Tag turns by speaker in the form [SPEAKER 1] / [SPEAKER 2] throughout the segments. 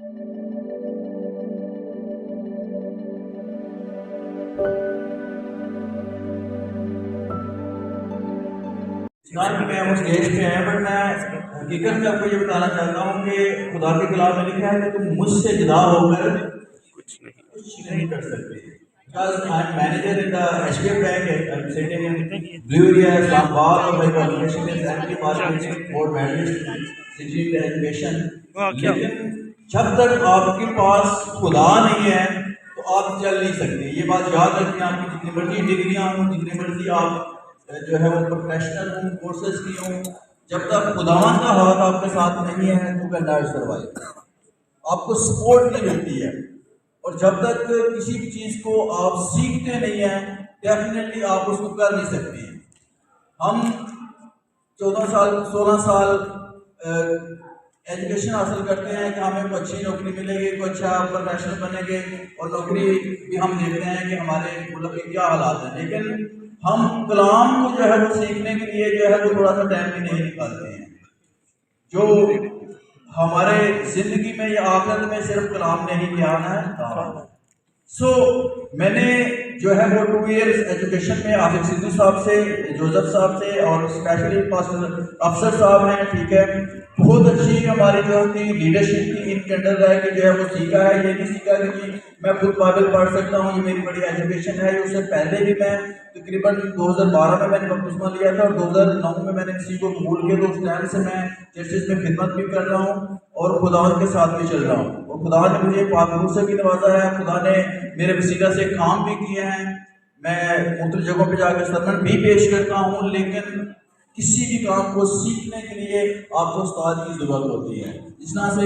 [SPEAKER 1] میں اس اسٹیج پہ ہیں، بٹ میں حقیقت میں آپ کو یہ بتانا چاہتا ہوں کہ خدا کے کلام میں لکھا ہے کہ تم مجھ سے جدا ہو کر کچھ نہیں کر سکتے. Because I'm manager in the HDF Bank. I'm sitting in Blue Area, Islamabad, اور my qualification is anti-marketing, board management, city education. لیکن جب تک آپ کے پاس خدا نہیں ہے تو آپ چل نہیں سکتے. یہ بات یاد رکھیں. آپ کی جتنی مرضی ڈگریاں ہوں، جتنی مرضی آپ جو ہے وہ پروفیشنل ہوں، کورسز کی ہوں، جب تک خداوند کا ہاتھ آپ کے ساتھ نہیں ہے تو کین ناٹ سروائیو. آپ کو سپورٹ نہیں ملتی ہے. اور جب تک کسی بھی چیز کو آپ سیکھتے نہیں ہیں ڈیفینیٹلی آپ اس کو کر نہیں سکتے ہیں. ہم 14 سال 16 سال ایجوکیشن حاصل کرتے ہیں کہ ہمیں کوئی اچھی نوکری ملے گی، کوئی اچھا پروفیشنل بنے گے، اور نوکری بھی ہم دیکھتے ہیں کہ ہمارے ملک کے کیا حالات ہیں. لیکن ہم کلام کو جو ہے وہ سیکھنے کے لیے جو ہے وہ تھوڑا سا ٹائم بھی نہیں نکالتے ہیں. جو ہمارے زندگی میں یا آخرت میں صرف کلام نے ہی کیا ہے. سو میں نے جو ہے وہ 2 ایئرس ایجوکیشن میں آصف سدھو صاحب سے، جوزف صاحب سے، اور اسپیشلی پاسٹر افسر صاحب ہیں، ٹھیک ہے، بہت اچھی ہماری جو تھی لیڈرشپ کی ان کے انڈر رہ کے جو ہے وہ سیکھا ہے. یہ نہیں سیکھا کہ میں خود بائبل پڑھ سکتا ہوں، یہ میری بڑی ایجوکیشن ہے. اس سے پہلے بھی میں تقریباً 2012 میں نے بپتسمہ لیا تھا، اور 2009 میں میں نے کسی کو قبول کیا. تو اس ٹائم سے میں چرچز میں خدمت بھی کر رہا ہوں اور خداوند کے ساتھ بھی چل رہا ہوں. اور خدا نے مجھے پاک روح سے بھی نوازا ہے. خدا نے میرے وسیلہ سے کام بھی کیے ہیں. میں مختلف جگہوں پہ جا کے سرمن بھی پیش کرتا ہوں. لیکن کسی بھی کام کو سیکھنے کے لیے آپ کو استاد کی ضرورت ہوتی ہے. اس طرح سے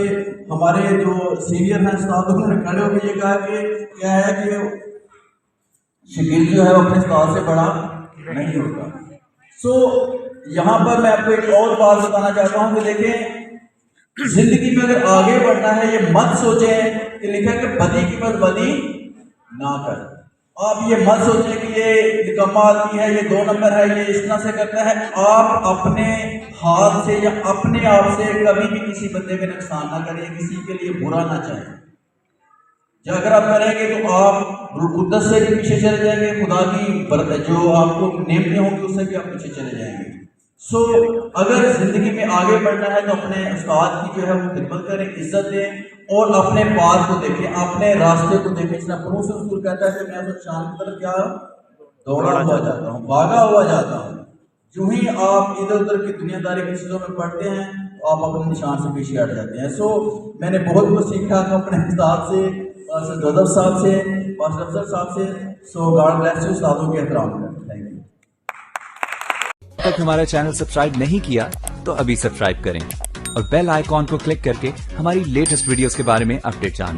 [SPEAKER 1] ہمارے جو سینئر ہیں استاد، انہوں نے کھڑے ہو کے یہ کہا کہ کیا ہے کہ شکیل جو ہے وہ اپنے استاد سے بڑا نہیں ہوتا. سو یہاں پر میں آپ کو ایک اور بات بتانا چاہتا ہوں کہ دیکھیں، زندگی میں اگر آگے بڑھنا ہے یہ مت سوچیں کہ لکھا ہے کہ بدی کی بس بدی نہ کر. آپ یہ مت سوچیں کہ یہ نکما آدمی ہے، یہ 2 نمبر ہے، یہ اس طرح سے کرتا ہے. آپ اپنے ہاتھ سے یا اپنے آپ سے کبھی بھی کسی بندے کا نقصان نہ کریں، کسی کے لیے برا نہ چاہیں. اگر آپ کریں گے تو آپ روح القدس سے بھی پیچھے چلے جائیں گے، خدا کی جو آپ کو نعمتیں ہوں گی اس سے بھی آپ پیچھے چلے جائیں گے. سو اگر زندگی میں آگے بڑھنا ہے تو اپنے استاد کی جو ہے وہ خدمت کریں، عزت دیں، اور اپنے پار کو دیکھیں، اپنے راستے کو دیکھیں. اس نے پروس رسول کہتا ہے کہ میں تو شام کی طرف کیا دوڑا ہوا جاتا ہوں، بھاگا ہوا جاتا ہوں. جو ہی آپ ادھر ادھر کی دنیا داری کی چیزوں میں پڑھتے ہیں تو آپ اپنے نشان سے پیچھے ہٹ جاتے ہیں. سو میں نے بہت کچھ سیکھا اپنے استاد سے، پاسٹر جوزف صاحب سے، پاسٹر افسر صاحب سے. So God bless you. استادوں کے احترام کریں. Thank you.
[SPEAKER 2] تک ہمارا چینل سبسکرائب نہیں کیا تو ابھی سبسکرائب کریں اور بیل آئیکن کو کلک کر کے ہماری لیٹسٹ ویڈیوز کے بارے میں اپڈیٹ جانیں.